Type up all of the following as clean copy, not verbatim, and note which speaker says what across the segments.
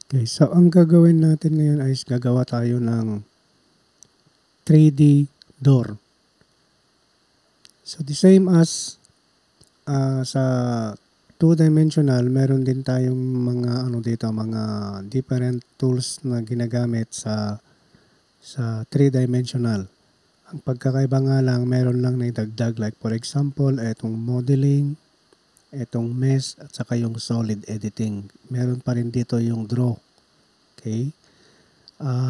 Speaker 1: Okay, so ang gagawin natin ngayon ay gagawa tayo ng 3D door. So the same as sa two-dimensional, meron din tayong mga mga different tools na ginagamit sa three-dimensional. Ang pagkakaiba nga lang, meron lang na idagdag, like for example, etong modeling, etong mesh, at saka yung solid editing. Meron pa rin dito yung draw. Okay?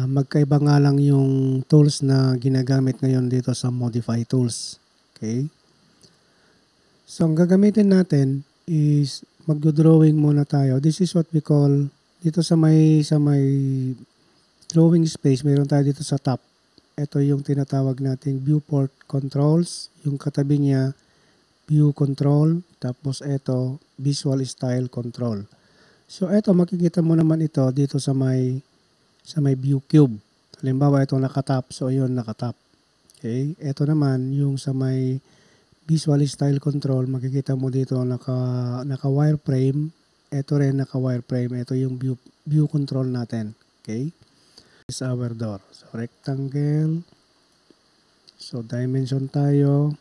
Speaker 1: Magkaiba nga lang yung tools na ginagamit ngayon dito sa modify tools. Okay? So, ang gagamitin natin is magdo-drawing muna tayo. This is what we call, dito sa may drawing space, mayroon tayo dito sa top. Ito yung tinatawag nating viewport controls. Yung katabi niya, view control. Tapos ito, visual style control. So, ito, makikita mo naman ito dito sa may view cube. Halimbawa, ito nakatap. So, yun, nakatap. Okay? Ito naman, yung sa may visual style control, makikita mo dito naka wireframe. Ito rin naka wireframe. Ito yung view control natin. Okay? This is our door. So, rectangle. So, dimension tayo.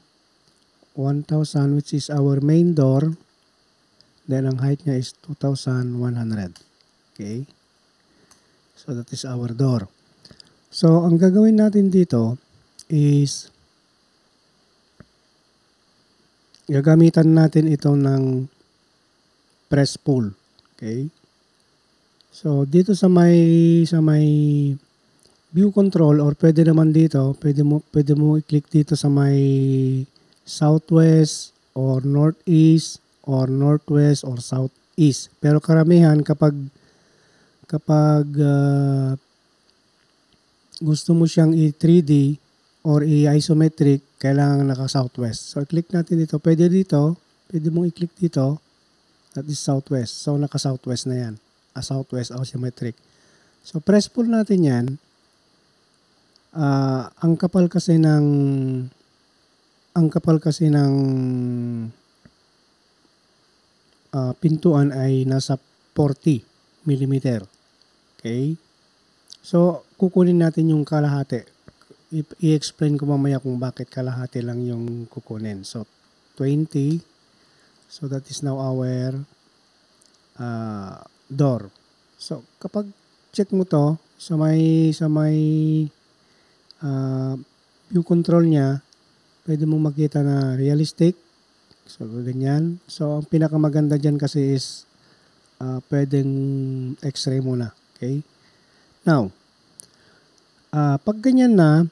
Speaker 1: 1,000, which is our main door. Then, ang height niya is 2,100. Okay? So, that is our door. So, ang gagawin natin dito is gagamitan natin ito ng press pull. Okay? So, dito sa may view control, or pwede naman dito, pwede mo i-click dito sa may southwest or northeast or northwest or southeast. Pero karamihan kapag gusto mo siyang i-3D or i-isometric, kailangan naka-southwest. So, click natin dito. Pwede mong i-click dito. That is southwest. So, naka-southwest na yan. Southwest isometric. So, press pull natin yan. Ang kapal kasi ng pintuan ay nasa 40 mm. Okay? So, kukunin natin yung kalahati. I-explain ko mamaya kung bakit kalahati lang yung kukunin. So, 20. So, that is now our door. So, kapag check mo to, sa may view control niya, pwede mong makita na realistic. So, ganyan. So, ang pinakamaganda dyan kasi is pwedeng x-ray muna. Okay? Now, pag ganyan na,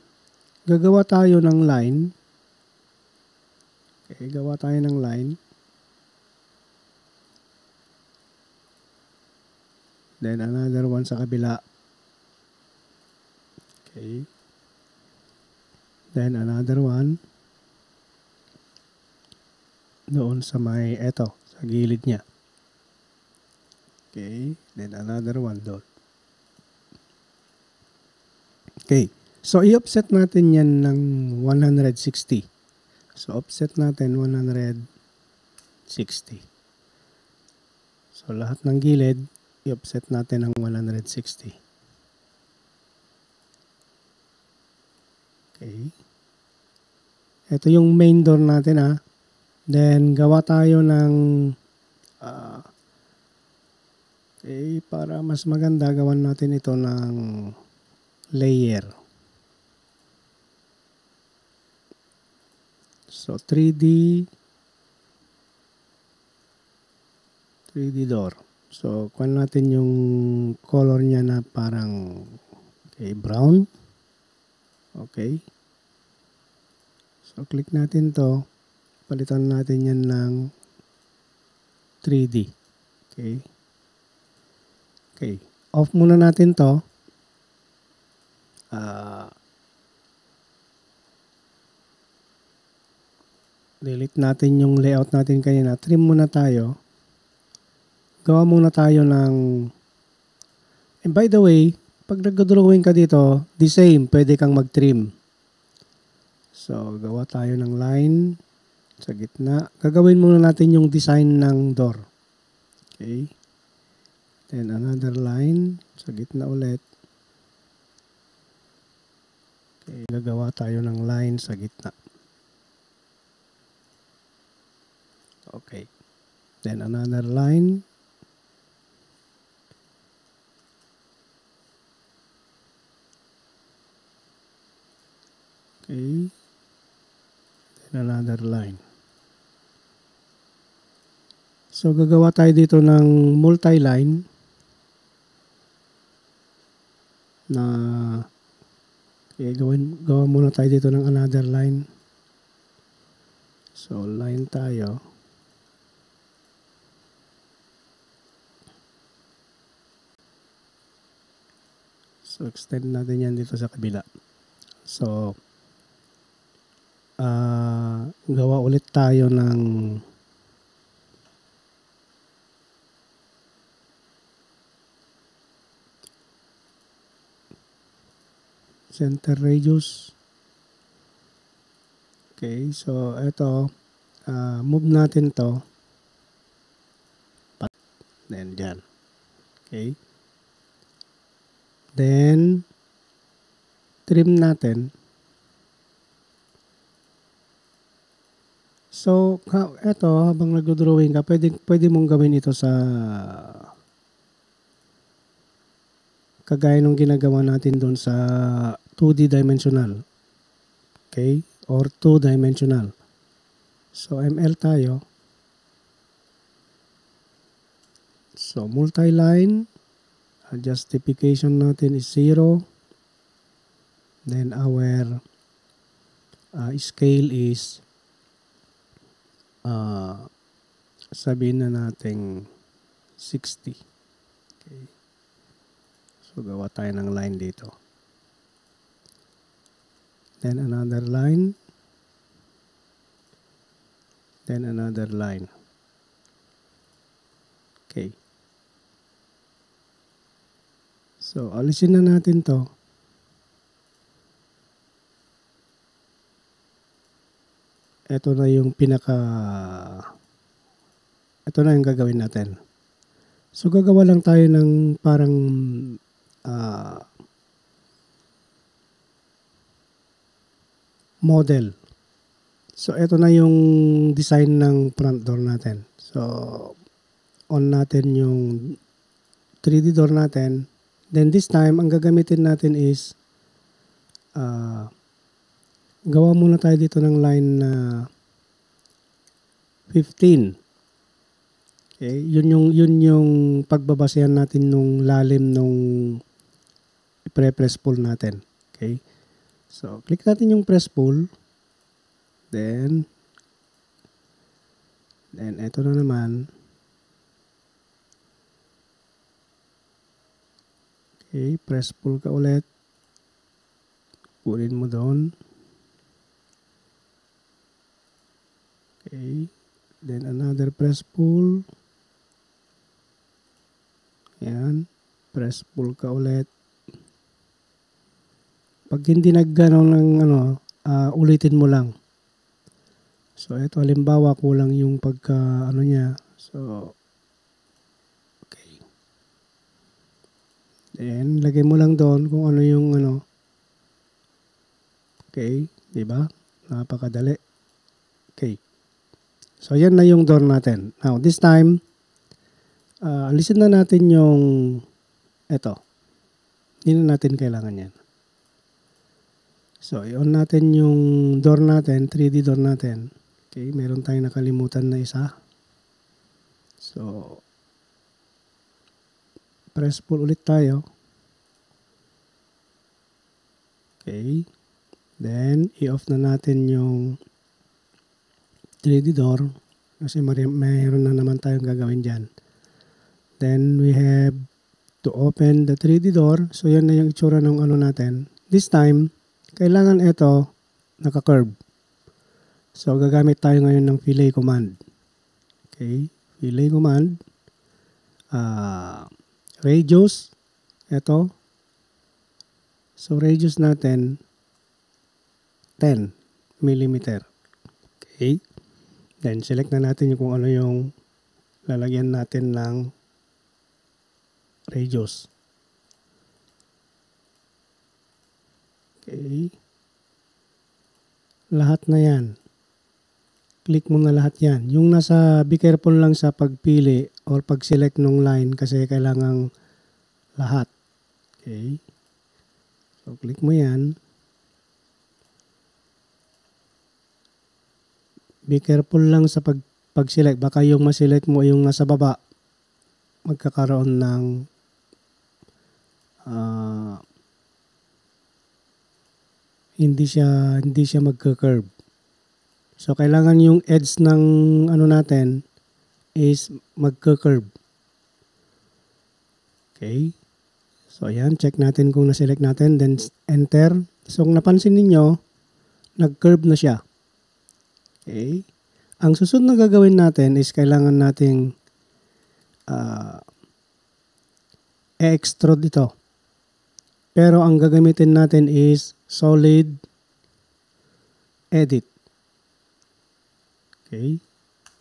Speaker 1: gagawa tayo ng line. Okay, gawa tayo ng line. Then another one sa kabila. Okay. Then another one doon sa may eto, sa gilid niya. Okay. Then another one doon. Okay. So, i-offset natin yan ng 160. So, offset natin 160. So, lahat ng gilid, i-offset natin ng 160. Okay. Ito yung main door natin Then, gawa tayo ng okay, para mas maganda, gawan natin ito ng layer. So, 3D door. So, kuha natin yung color niya na parang brown. Okay. So, click natin to. Palitan natin yan ng 3D. Okay. Okay. Off muna natin to. Delete natin yung layout natin kanina. Trim muna tayo. Gawa muna tayo ng... And by the way, pag nag-drawing ka dito, the same, pwede kang mag-trim. So, gawa tayo ng line sa gitna. Gagawin muna natin yung design ng door. Okay. Then another line sa gitna ulit. Okay, gagawa tayo ng line sa gitna. Okay. Then another line. Okay. Then another line. So gagawa tayo dito ng multi-line na gawa muna tayo dito ng another line. So line tayo. So extend natin yan dito sa kabila. So gawa ulit tayo ng center radius. Okay, so ito move natin to. Then dyan. Okay. Then trim natin. So ito habang nagdo-drawing ka, pwede mong gawin ito sa kagaya nung ginagawa natin doon sa 2D dimensional. Okay? Or 2-dimensional. So ML tayo. So multi-line. Justification natin is 0. Then our scale is sabihin na natin 60. Okay. So gawa tayo ng line dito. Then another line. Then another line. Okay. So, alisin na natin to. Ito na yung ito na yung gagawin natin. So, gagawa lang tayo ng parang model. So, ito na yung design ng front door natin. So, on natin yung 3D door natin. Then this time, ang gagamitin natin is gawa muna tayo dito ng line na 15. Okay, yun yung pagbabasehan natin nung lalim nung i-press pull natin. Okay? So, click natin yung press pull. Then ito na naman. Okay, press pull ka ulit. Kunin mo doon. Okay. Then another press pull. Ayan. Press pull ka ulit. Pag hindi nagganon ng ulitin mo lang. So ito halimbawa kulang yung pagka niya. So then, lagay mo lang doon kung ano yung Okay, di ba? Napakadali. Okay. So, yan na yung door natin. Now, this time, alisin na natin yung ito. Hindi na natin kailangan yan. So, i-on natin yung door natin, 3D door natin. Okay, meron tayong nakalimutan na isa. So, press pull ulit tayo. Okay. Then, i-off na natin yung 3D door. Kasi mayroon na naman tayong gagawin dyan. Then, we have to open the 3D door. So, yan na yung itsura ng natin. This time, kailangan ito naka-curve. So, gagamit tayo ngayon ng fillet command. Okay. Fillet command. Radius. Ito. So, radius natin 10 mm. Okay. Then, select na natin yung kung ano yung lalagyan natin ng radius. Okay. Lahat na yan. Click mo na lahat yan. Yung nasa, be careful lang sa pagpili or pag-select ng line kasi kailangang lahat. Okay. So, click mo yan. Be careful lang sa pag-select. Baka yung ma-select mo yung nasa baba, magkakaroon ng hindi siya magka-curve. So, kailangan yung edge ng ano natin is magka-curve. Okay. So, ayan. Check natin kung na-select natin. Then, enter. So, kung napansin ninyo, nag-curve na siya. Okay. Ang susunod na gagawin natin is kailangan nating e-extrude ito. Pero ang gagamitin natin is solid edit. Okay.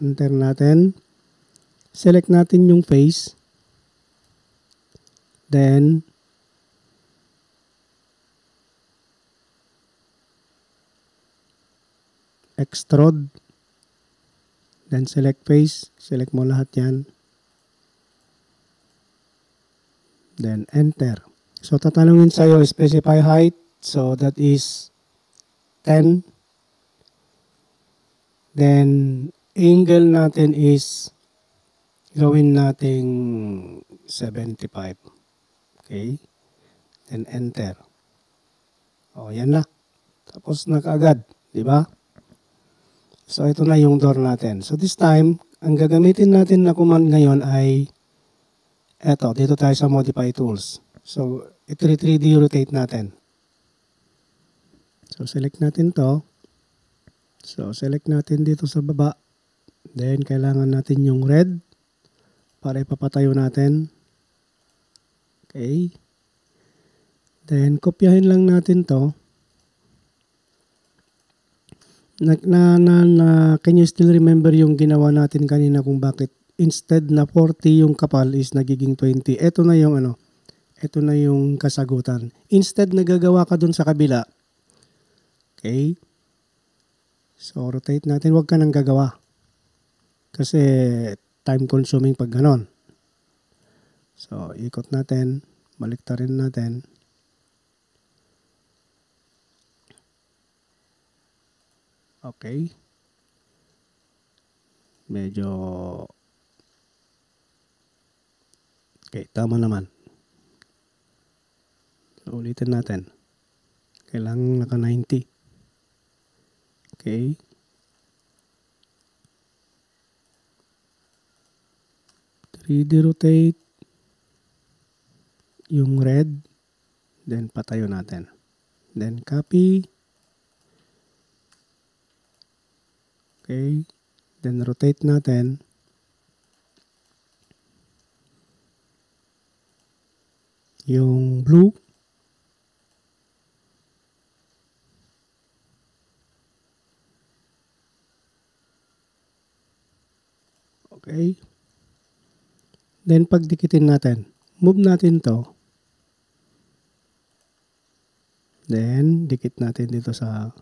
Speaker 1: Enter natin. Select natin yung face. Then, extrude. Then, select face. Select mo lahat yan. Then, enter. So, tatanungin sa'yo, specify height. So, that is 10. Then, angle natin is gawin nating 75. Okay. Then, enter. O, yan na. Tapos na kaagad. Diba? So, ito na yung door natin. So, this time, ang gagamitin natin na command ngayon ay eto. Dito tayo sa Modify Tools. So, ito 3D rotate natin. So, select natin to. So, select natin dito sa baba. Then, kailangan natin yung red para ipapatayo natin. Okay. Then, kopyahin lang natin to. Can you still remember yung ginawa natin kanina kung bakit instead na 40 yung kapal is nagiging 20? Ito na yung ano. Ito na yung kasagutan. Instead, nagagawa ka dun sa kabila. Okay. So, rotate natin. Huwag ka nang gagawa. Kasi, time consuming pag ganon. So, ikot natin. Baliktarin natin. Okay. Medyo okay, tama naman. So, ulitin natin. Kailangan naka 90. Okay. Rotate yung red. Then, patayo natin. Then, copy. Okay. Then, rotate natin. Yung blue. Okay. Then, pagdikitin natin. Move natin to. Then, dikit natin dito sa...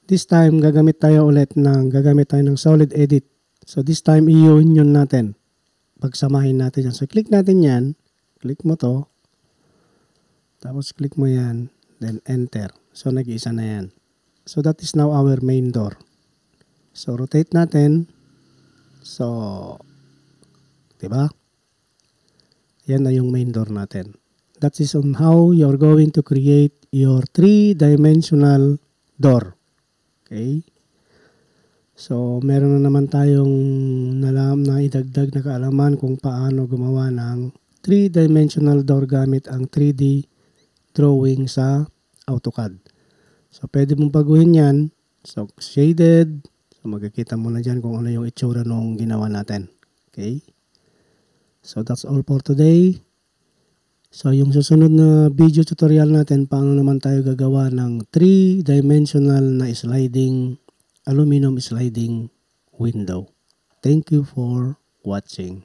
Speaker 1: This time, gagamit tayo ng solid edit. So, this time, i-union natin. Pagsamahin natin yan. So, click natin yan. Click mo to. Tapos, click mo yan. Then, enter. So, nag-iisa na yan. So, that is now our main door. So, rotate natin. So, diba? Yan na yung main door natin. That is on how you're going to create your 3-dimensional door. Okay? So, meron na naman tayong na idagdag na kaalaman kung paano gumawa ng 3-dimensional door gamit ang 3D drawing sa AutoCAD. So, pwede mong baguhin yan. So, shaded. So, magkikita mo na dyan kung ano yung itsura nung ginawa natin. Okay? So, that's all for today. So, yung susunod na video tutorial natin, paano naman tayo gagawa ng 3-dimensional na aluminum sliding window. Thank you for watching.